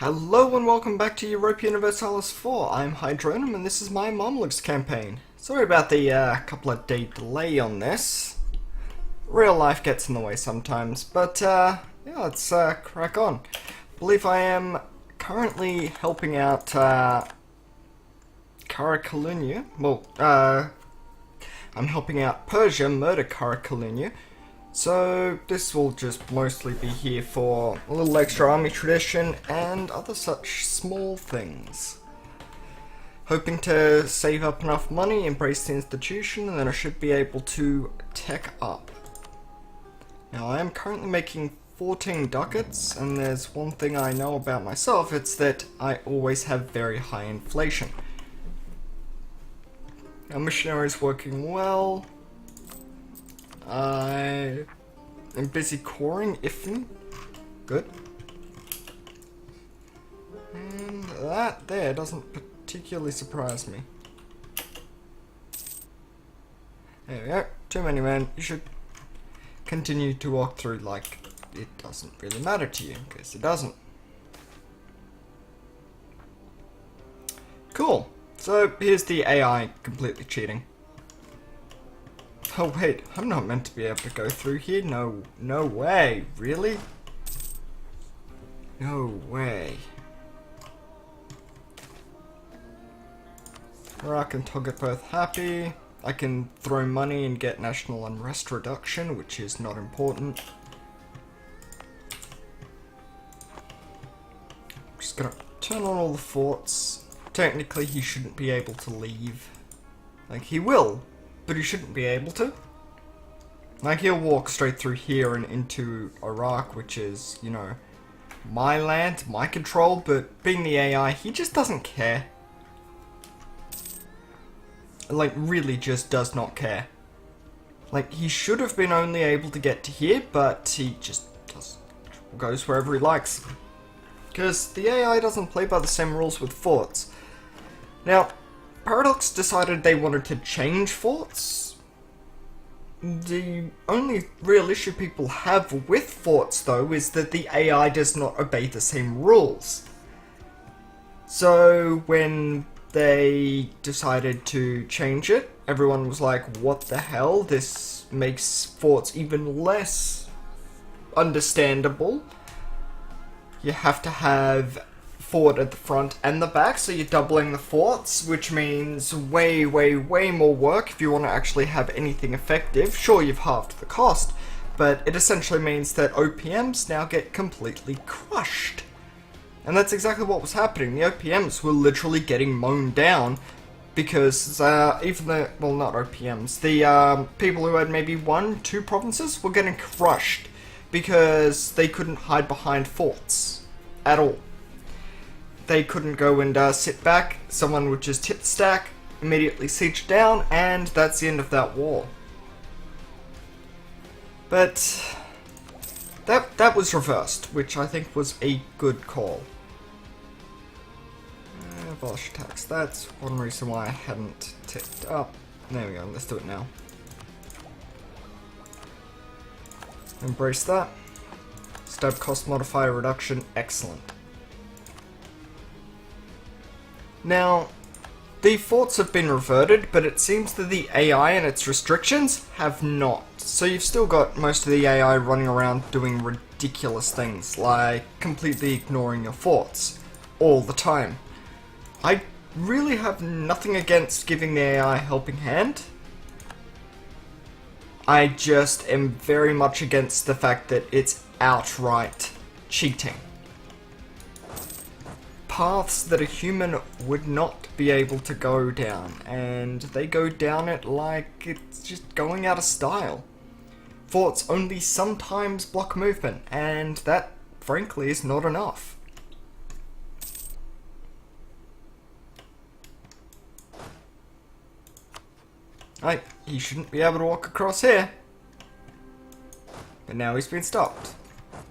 Hello and welcome back to Europa Universalis 4. I'm Hydronum and this is my Mamluks campaign. Sorry about the couple of day delay on this. Real life gets in the way sometimes, but yeah, let's crack on. I believe I am currently helping out Karakalunyu. Well, I'm helping out Persia murder Karakalunyu. So this will just mostly be here for a little extra army tradition and other such small things. Hoping to save up enough money, embrace the institution, and then I should be able to tech up. Now I am currently making 14 ducats, and there's one thing I know about myself, it's that I always have very high inflation. Our missionary is working well. I am busy coring Ifn. Good. And that there doesn't particularly surprise me. There we go. Too many men. You should continue to walk through like it doesn't really matter to you, because it doesn't. Cool. So here's the AI completely cheating. Oh wait, I'm not meant to be able to go through here? No way, really? No way. Iraq and Tog are both happy. I can throw money and get national unrest reduction, which is not important. I'm just gonna turn on all the forts. Technically he shouldn't be able to leave. Like, he will, but he shouldn't be able to. Like, he'll walk straight through here and into Iraq, which is, you know, my land, my control, but being the AI, he just doesn't care. Like, really just does not care. Like, he should have been only able to get to here, but he just goes wherever he likes. Because the AI doesn't play by the same rules with forts. Now, Paradox decided they wanted to change forts. The only real issue people have with forts, though, is that the AI does not obey the same rules. So when they decided to change it, everyone was like, what the hell? This makes forts even less understandable. You have to have fort at the front and the back, so you're doubling the forts, which means way more work if you want to actually have anything effective. Sure, you've halved the cost, but it essentially means that OPMs now get completely crushed. And that's exactly what was happening. The OPMs were literally getting mown down because even the, well, not OPMs, the people who had maybe 1-2 provinces were getting crushed because they couldn't hide behind forts at all. They couldn't go and sit back, someone would just hit the stack, immediately siege down, and that's the end of that war. But that was reversed, which I think was a good call. Abolish tax, that's one reason why I hadn't ticked up. There we go, let's do it now. Embrace that. Stab cost modifier reduction, excellent. Now, the forts have been reverted, but it seems that the AI and its restrictions have not. So you've still got most of the AI running around doing ridiculous things, like completely ignoring your forts all the time. I really have nothing against giving the AI a helping hand. I just am very much against the fact that it's outright cheating. Paths that a human would not be able to go down, and they go down it like it's just going out of style. Forts only sometimes block movement, and that, frankly, is not enough. He shouldn't be able to walk across here. But now he's been stopped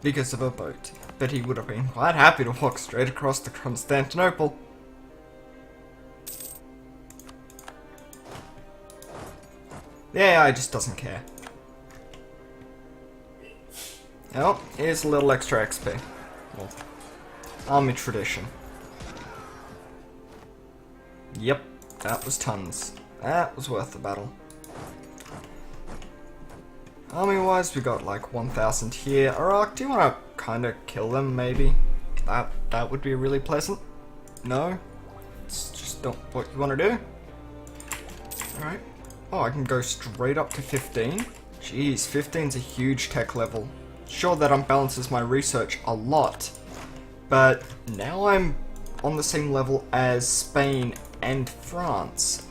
because of a boat. But he would have been quite happy to walk straight across to Constantinople. The AI just doesn't care. Oh, here's a little extra XP. Well, Army tradition. Yep, that was tons. That was worth the battle. Army-wise, we got like 1,000 here. Arak, do you want to kind of kill them, maybe? That would be really pleasant. No? It's just not what you want to do? Alright. Oh, I can go straight up to 15? Jeez, 15's a huge tech level. Sure, that unbalances my research a lot. But now I'm on the same level as Spain and France.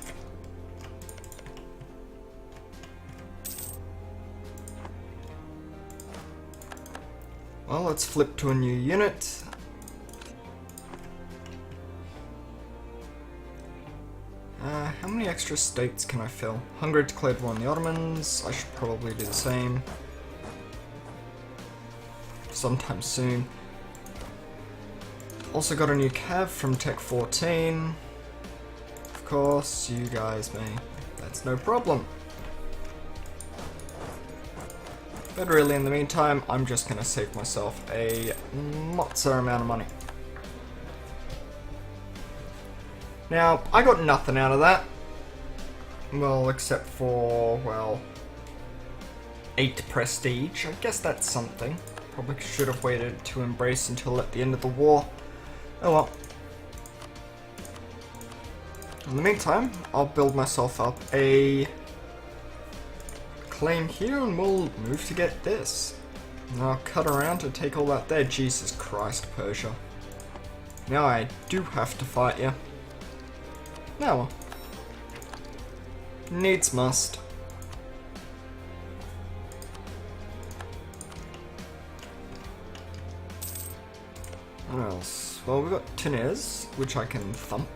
Well, let's flip to a new unit. How many extra states can I fill? Hungary declared war on the Ottomans. I should probably do the same. Sometime soon. Also got a new cav from Tech 14. Of course, you guys may. That's no problem. But really, in the meantime, I'm just gonna save myself a mozza amount of money. Now, I got nothing out of that. Well, except for, well, 8 prestige. I guess that's something. Probably should have waited to embrace until at the end of the war. Oh well. In the meantime, I'll build myself up a claim here and we'll move to get this. And I'll cut around to take all that there. Jesus Christ, Persia. Now I do have to fight you. Now, needs must. What else? Well, we've got Tunez, which I can thump.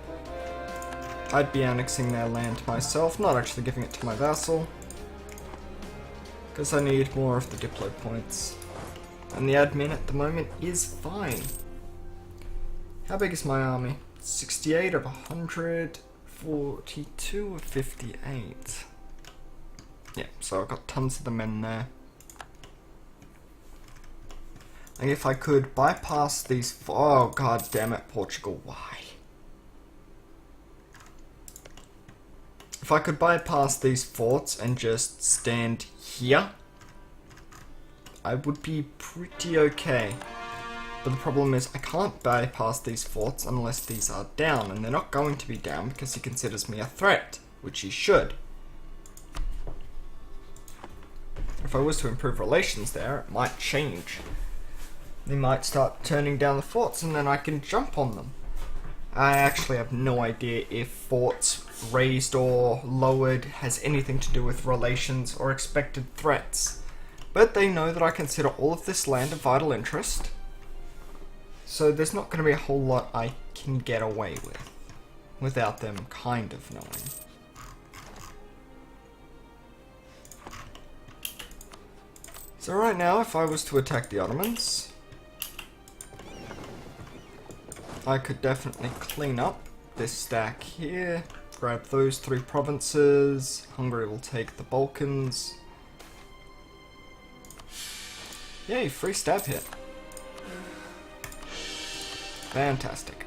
I'd be annexing their land myself, not actually giving it to my vassal. Because I need more of the diplo points. And the admin at the moment is fine. How big is my army? 68 of 100. 42 or 58. Yeah, so I've got tons of the men there. And if I could bypass these... Oh, god damn it, Portugal, why? If I could bypass these forts and just stand here, I would be pretty okay. But the problem is I can't bypass these forts unless these are down, and they're not going to be down because he considers me a threat, which he should. If I was to improve relations there, it might change. They might start turning down the forts and then I can jump on them. I actually have no idea if forts raised or lowered has anything to do with relations or expected threats. But they know that I consider all of this land of vital interest. So there's not going to be a whole lot I can get away with, without them kind of knowing. So right now, if I was to attack the Ottomans, I could definitely clean up this stack here, grab those 3 provinces, Hungary will take the Balkans. Yay, free stab hit. Fantastic.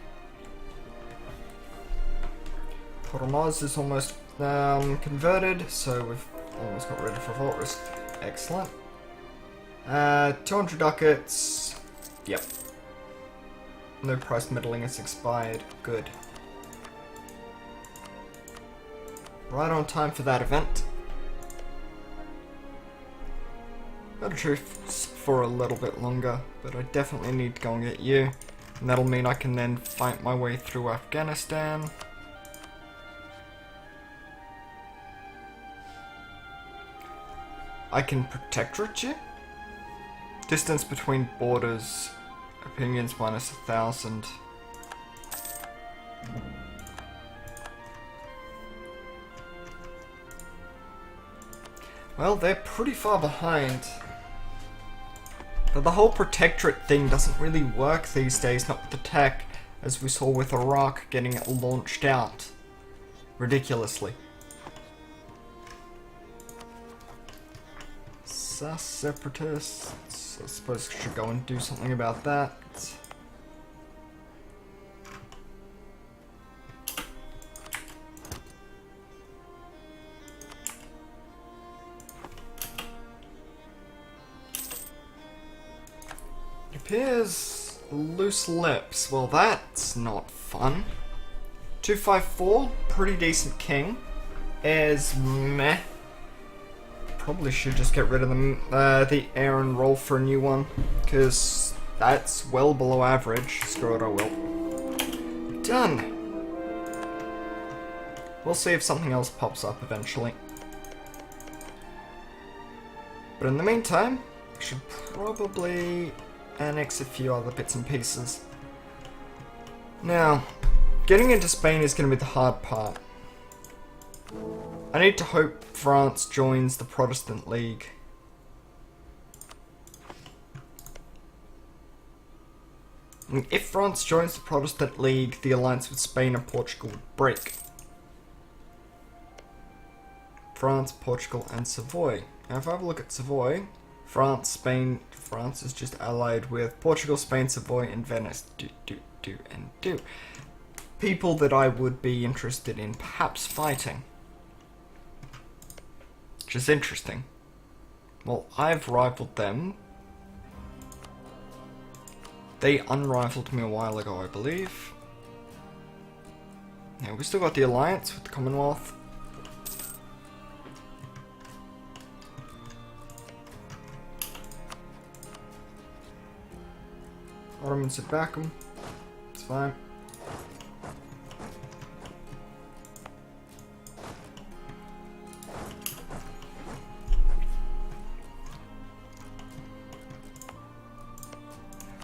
Tormoz is almost converted, so we've almost got rid of revolt risk. Excellent. 200 ducats. Yep. No price middling has expired. Good. Right on time for that event. Got a truce for a little bit longer, but I definitely need to go and get you. And that'll mean I can then fight my way through Afghanistan. I can protectorate you. Distance between borders. Opinions minus 1,000. Well, they're pretty far behind. But the whole protectorate thing doesn't really work these days, not with the tech, as we saw with Iraq getting it launched out. Ridiculously. Sus separatists. I suppose I should go and do something about that. appears loose lips. Well, that's not fun. 254, pretty decent king. Heirs, meh. Probably should just get rid of the heir and roll for a new one, because that's well below average. Screw it, I will. Done. We'll see if something else pops up eventually. But in the meantime, I should probably annex a few other bits and pieces. Now, getting into Spain is going to be the hard part. I need to hope France joins the Protestant League. And if France joins the Protestant League, the alliance with Spain and Portugal would break. France, Portugal, and Savoy. Now if I have a look at Savoy, France, Spain, France is just allied with Portugal, Spain, Savoy, and Venice. Do. People that I would be interested in perhaps fighting. Which is interesting. Well, I've rivaled them. They unrivaled me a while ago, I believe. Now, we still got the alliance with the Commonwealth. Ottomans would back them. It's fine.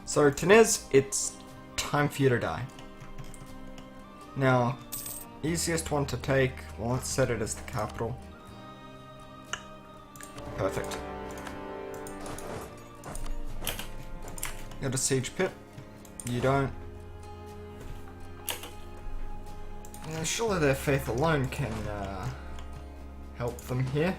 So, Tanez, it's time for you to die. Now, easiest one to take, well, let's set it as the capital. Perfect. Got a siege pit? You don't. Yeah, surely their faith alone can help them here.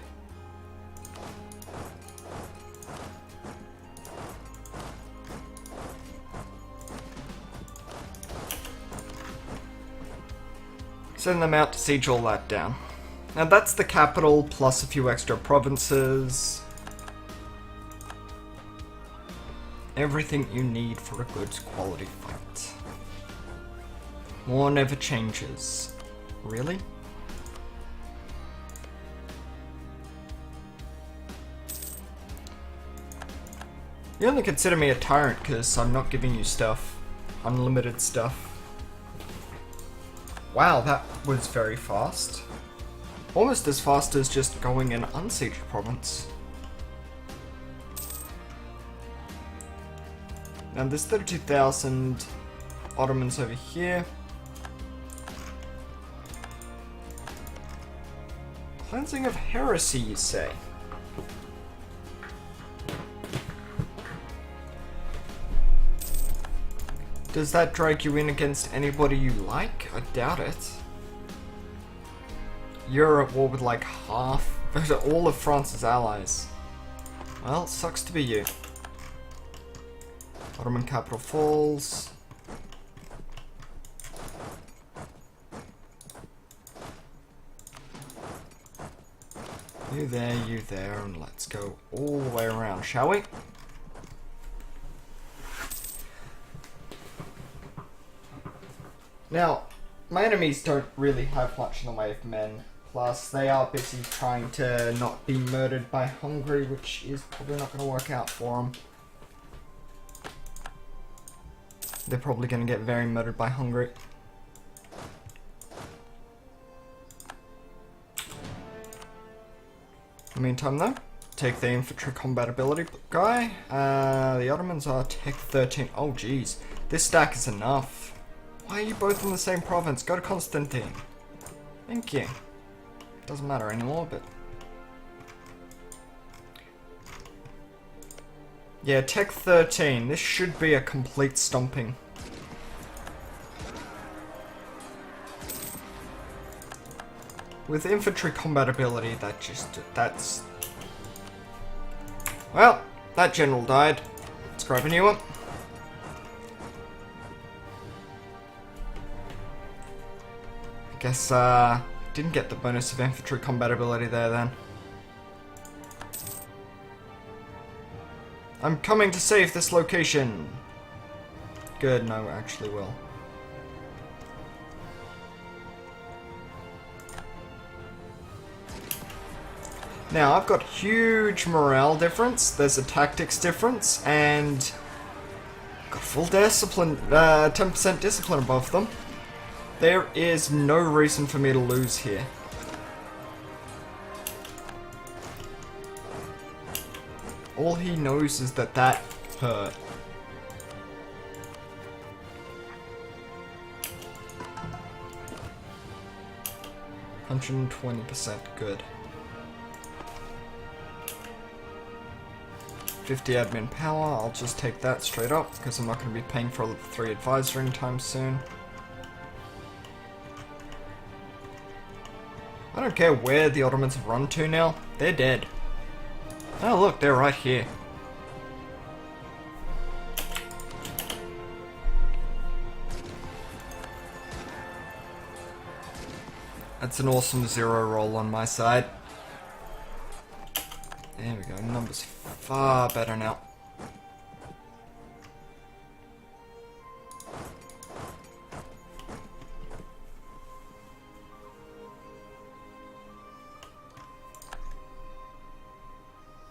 Send them out to siege all that down. Now that's the capital, plus a few extra provinces. Everything you need for a good quality fight. War never changes. Really? You only consider me a tyrant because I'm not giving you stuff. Unlimited stuff. Wow, that was very fast. Almost as fast as just going in unsieged province. Now there's 32,000 Ottomans over here. Cleansing of heresy, you say? Does that drag you in against anybody you like? I doubt it. You're at war with like half, all of France's allies. Well, sucks to be you. Ottoman capital falls. You there, and let's go all the way around, shall we? Now, my enemies don't really have much in the way of men. Plus, they are busy trying to not be murdered by Hungary, which is probably not going to work out for them. They're probably going to get very murdered by Hungary. In the meantime, though, take the infantry combatability guy. The Ottomans are Tech 13. Oh, jeez. This stack is enough. Why are you both in the same province? Go to Constantine. Thank you. Doesn't matter anymore, but... yeah, Tech 13. This should be a complete stomping. With infantry combatability, that's... well, that general died. Let's grab a new one. Guess, didn't get the bonus of infantry combatability there then. I'm coming to save this location. Good, no, actually will. Now, I've got huge morale difference, there's a tactics difference, and got full discipline, 10% discipline above them. There is no reason for me to lose here. All he knows is that that hurt. %120%, good. 50 admin power, I'll just take that straight up, because I'm not going to be paying for 3 advisor anytime soon. I don't care where the Ottomans have run to now, they're dead. Oh look, they're right here. That's an awesome 0 roll on my side. There we go, numbers far better now.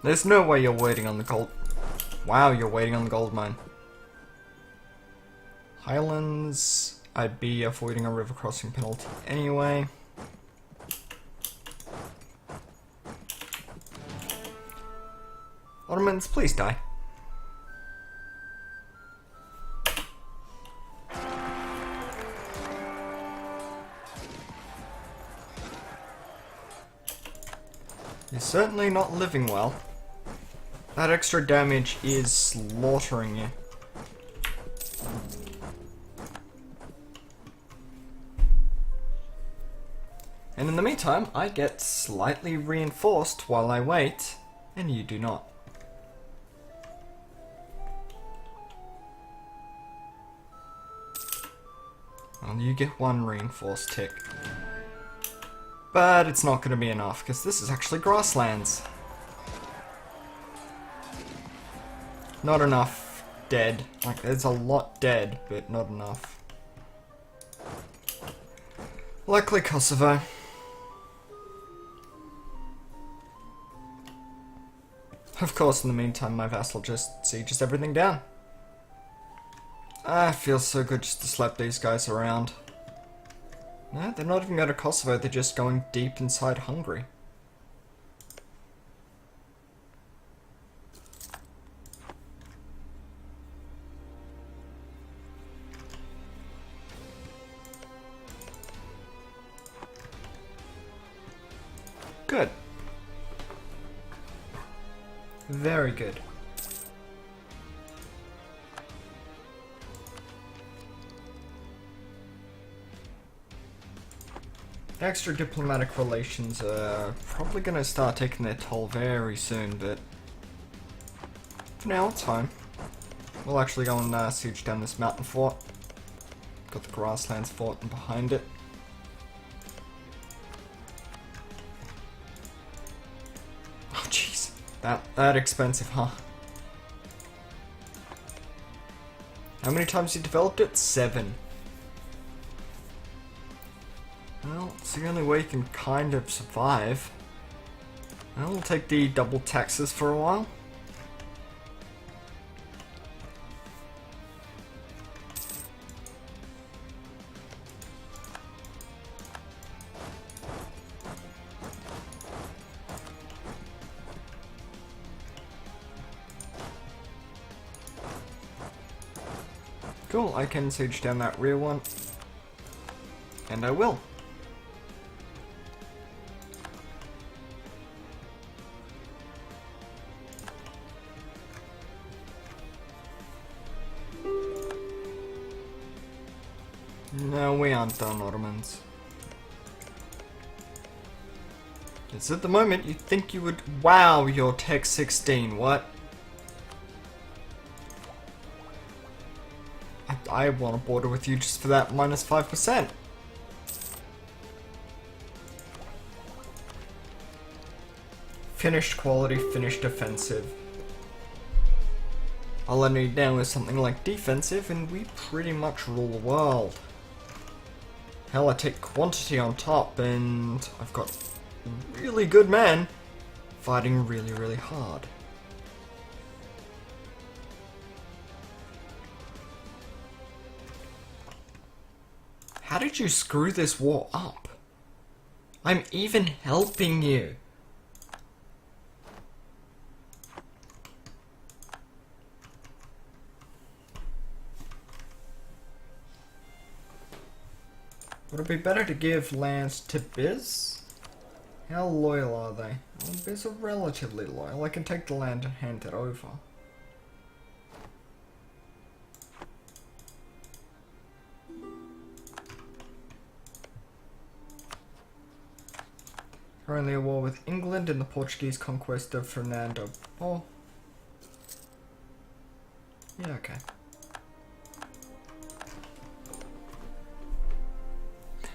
There's no way you're waiting on the gold. Wow, you're waiting on the gold mine. Highlands, I'd be avoiding a river crossing penalty anyway. Ottomans, please die. You're certainly not living well. That extra damage is slaughtering you. And in the meantime, I get slightly reinforced while I wait, and you do not. Well, you get 1 reinforced tick. But it's not going to be enough, because this is actually grasslands. Not enough dead. Like, there's a lot dead, but not enough. Likely Kosovo. Of course, in the meantime, my vassal just sieges everything down. Ah, it feels so good just to slap these guys around. No, they're not even going to Kosovo, they're just going deep inside Hungary. Good. Very good. Extra diplomatic relations are probably going to start taking their toll very soon, but for now it's fine. We'll actually go and siege down this mountain fort. Got the grasslands fort and behind it. Oh jeez, that expensive, huh? How many times you developed it? 7. Well, it's the only way you can kind of survive. Well, we'll take the double taxes for a while. Cool, I can siege down that rear one. And I will. No, we aren't done, Ottomans. It's at the moment you'd think you would... Wow, you're Tech 16, what? I want to border with you just for that minus 5%. Finished quality, finished offensive. All I need now is something like defensive, and we pretty much rule the world. Hell, I take quantity on top, and I've got really good men fighting really, really hard. How did you screw this war up? I'm even helping you. Would it be better to give lands to Biz? How loyal are they? Well, Biz are relatively loyal. I can take the land and hand it over. Currently at war with England in the Portuguese conquest of Fernando. Oh. Yeah, okay.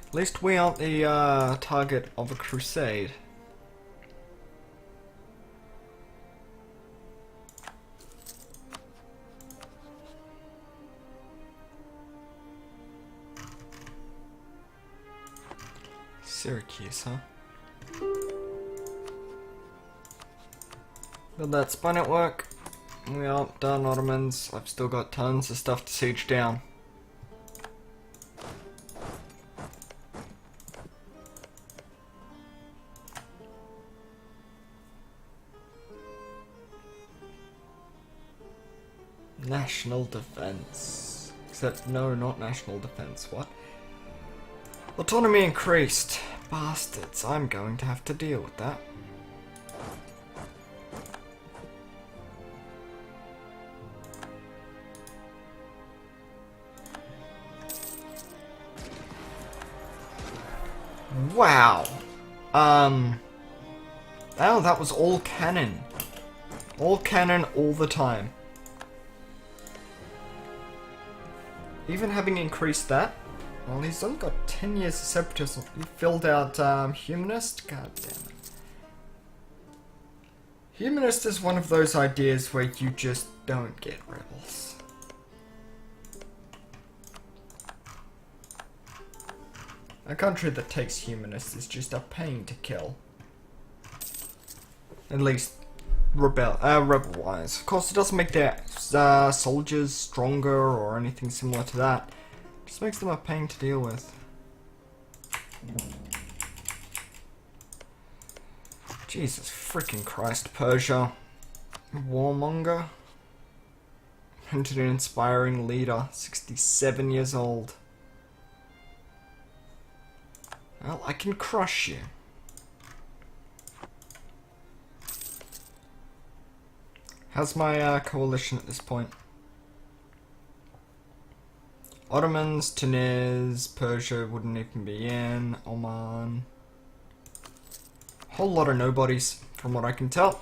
At least we aren't the target of a crusade. Syracuse, huh? Build that spy network. We aren't done, Ottomans. I've still got tons of stuff to siege down. National defense. Except, no, not national defense. What? Autonomy increased. Bastards. I'm going to have to deal with that. Wow. Oh, that was all cannon. All cannon all the time. Even having increased that, well, he's only got 10 years of separatism. He filled out humanist. God damn it. Humanist is one of those ideas where you just don't get rebels. A country that takes humanists is just a pain to kill. At least rebel-wise. Of course, it doesn't make their soldiers stronger or anything similar to that. It just makes them a pain to deal with. Jesus freaking Christ, Persia. Warmonger. And an inspiring leader, 67 years old. Well, I can crush you. How's my coalition at this point? Ottomans, Tunis, Persia wouldn't even be in, Oman. Whole lot of nobodies, from what I can tell.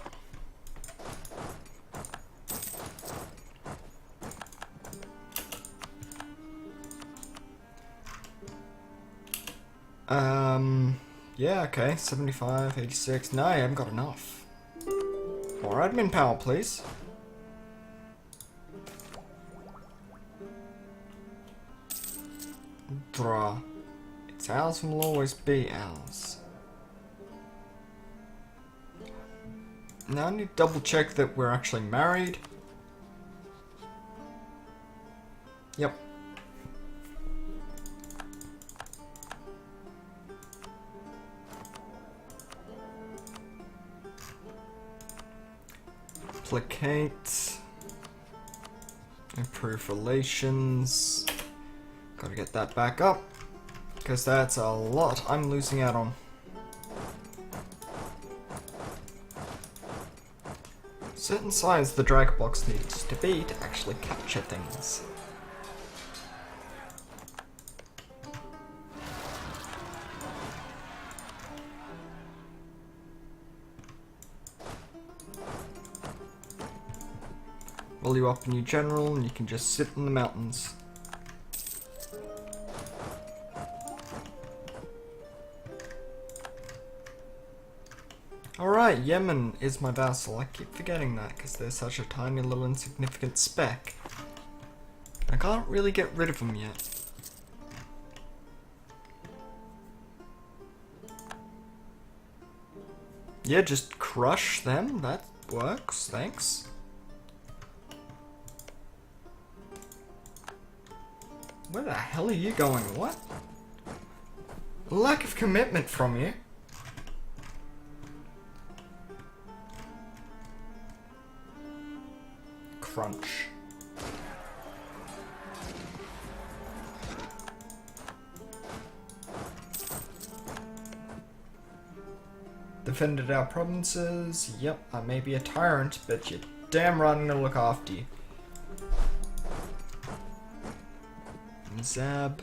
Yeah, okay, 75, 86. No, I haven't got enough. More admin power, please. Draw. It's ours and will always be ours. Now I need to double check that we're actually married. Yep. Placate. Improve relations. Gotta get that back up. Because that's a lot I'm losing out on. Certain size the drag box needs to be to actually capture things. Roll you up a new general and you can just sit in the mountains. Alright, Yemen is my vassal. I keep forgetting that because they're such a tiny little insignificant speck. I can't really get rid of them yet. Yeah, just crush them. That works. Thanks. Where the hell are you going? What? Lack of commitment from you. Crunch. Defended our provinces. Yep, I may be a tyrant, but you're damn right I'm gonna look after you. Zab.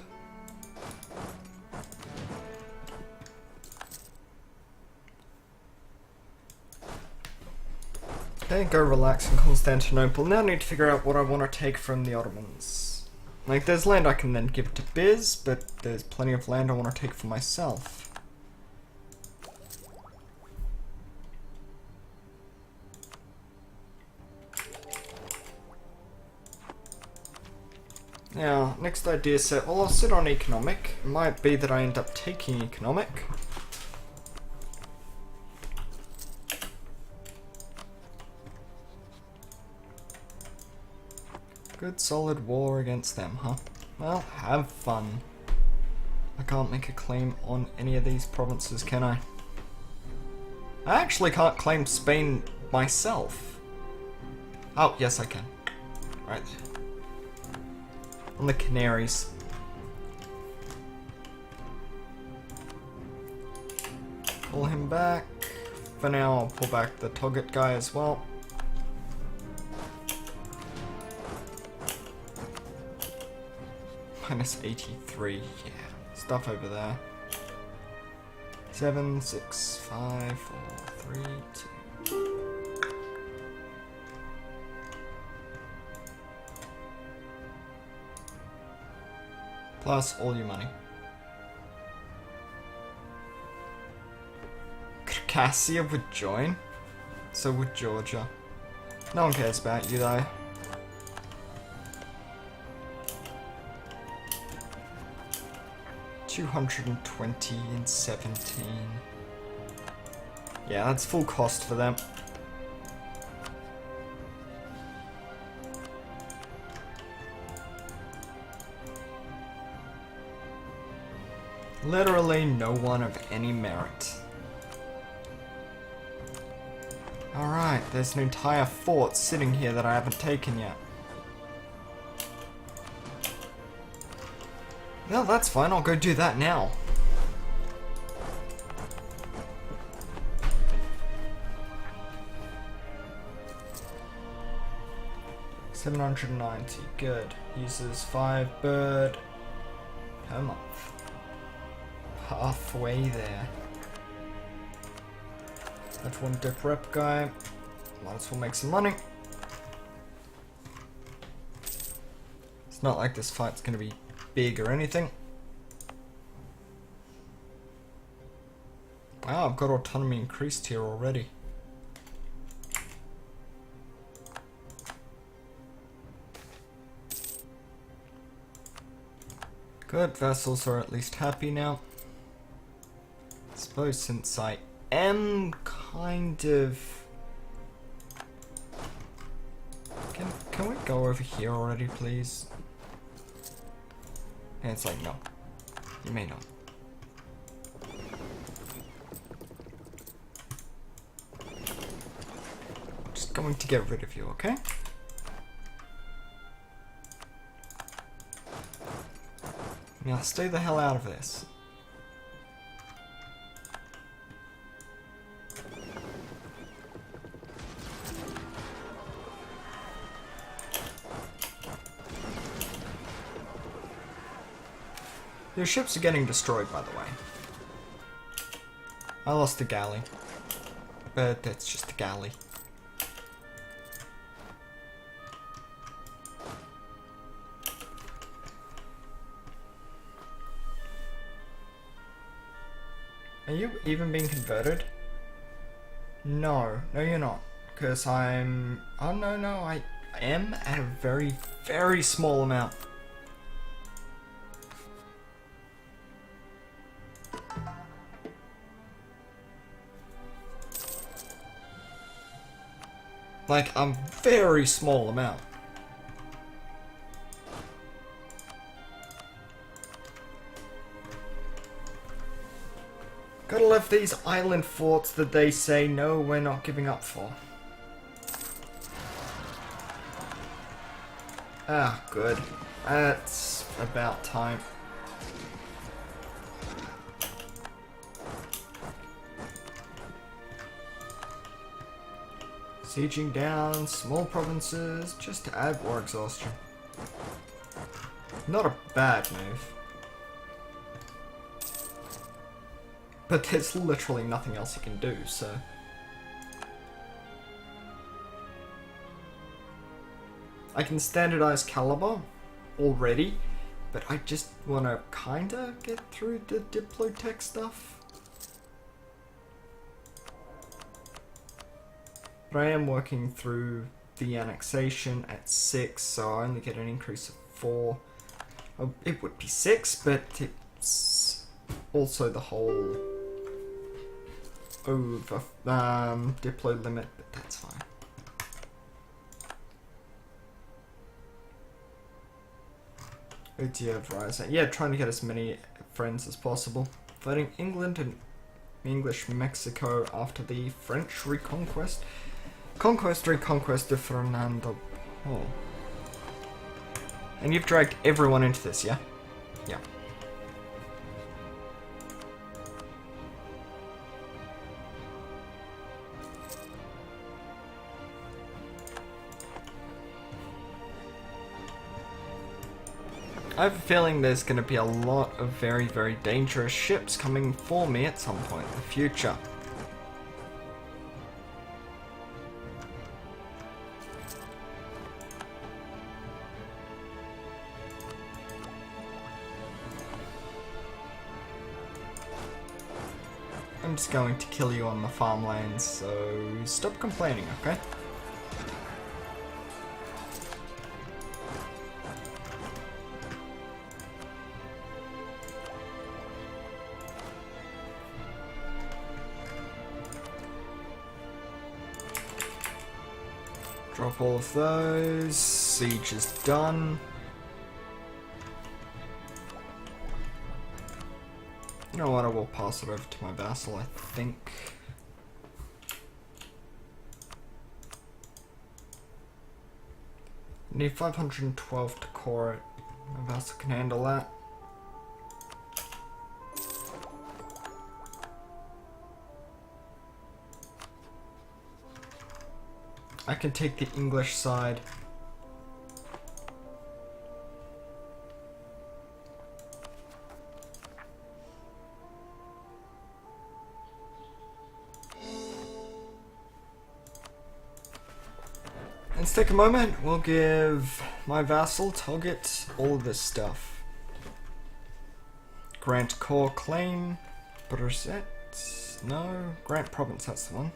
Okay, go relax in Constantinople. Now I need to figure out what I want to take from the Ottomans. Like, there's land I can then give to Biz, but there's plenty of land I want to take for myself. Now, next idea set, well, I'll sit on economic. It might be that I end up taking economic. Good solid war against them, huh? Well, have fun. I can't make a claim on any of these provinces, can I? I actually can't claim Spain myself. Oh, yes I can. Right. On the Canaries. Pull him back. For now, I'll pull back the Toggett guy as well. Minus 83, yeah. Stuff over there. 7, 6, 5, 4, 3, 2. Plus all your money. Circassia would join. So would Georgia. No one cares about you though. $220 and 17. Yeah, that's full cost for them. Literally no one of any merit. Alright, there's an entire fort sitting here that I haven't taken yet. Well, that's fine, I'll go do that now. $790, good. Uses 5 bird per month. Halfway there. That's one dip rep guy. Might as well make some money. It's not like this fight's gonna be big or anything. Wow, I've got autonomy increased here already. Good, vassals are at least happy now. I suppose since I am kind of... Can we go over here already, please? And it's like, no. You may not. Just going to get rid of you, okay? Now stay the hell out of this. Your ships are getting destroyed, by the way. I lost the galley. But that's just a galley. Are you even being converted? No, no you're not. Because I'm... Oh, no, no, I am at a very, very small amount. Like, a very small amount. Gotta love these island forts that they say, no, we're not giving up for. Ah, good. That's about time. Sieging down small provinces just to add war exhaustion. Not a bad move. But there's literally nothing else you can do, so... I can standardize caliber already, but I just want to kinda get through the Diplotech stuff. But I am working through the annexation at 6, so I only get an increase of 4. Oh, it would be 6, but it's also the whole over Diplo limit, but that's fine. Idea of Rising. Yeah, trying to get as many friends as possible. Fighting England and English Mexico after the French reconquest. Reconquest of Fernando. Oh. And you've dragged everyone into this, yeah? Yeah. I have a feeling there's going to be a lot of very, very dangerous ships coming for me at some point in the future. I'm just going to kill you on the farmlands, so stop complaining, okay? Drop all of those. Siege is done. You know what, I will pass it over to my vassal, I think. I need 512 to core it. My vassal can handle that. I can take the English side. Let's take a moment. We'll give my vassal Target all of this stuff. Grant core claim. Brusset. No. Grant province, that's the one.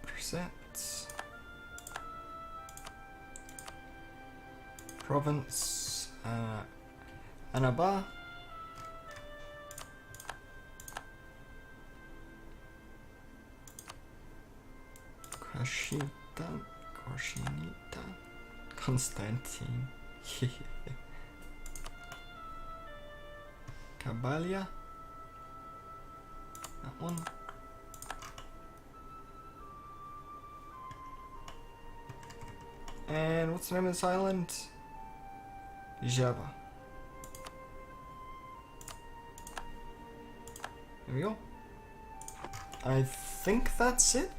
Brusset. Province. Anaba. Krashita. Korshinita. Constantine. Kabalia. That one. And what's the name of this island? Java. There we go. I think that's it.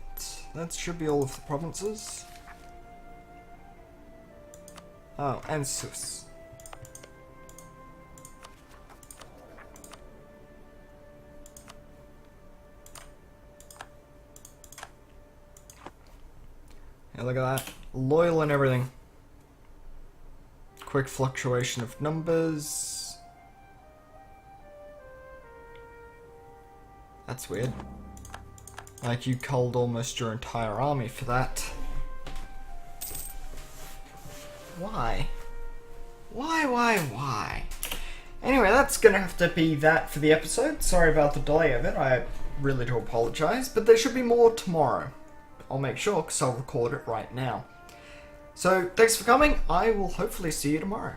That should be all of the provinces. Oh, and Sus. Yeah, look at that. Loyal and everything. Quick fluctuation of numbers. That's weird. Like, you culled almost your entire army for that. Why? Why? Anyway, that's gonna have to be that for the episode. Sorry about the delay of it, I really do apologise, but there should be more tomorrow. I'll make sure, because I'll record it right now. So, thanks for coming, I will hopefully see you tomorrow.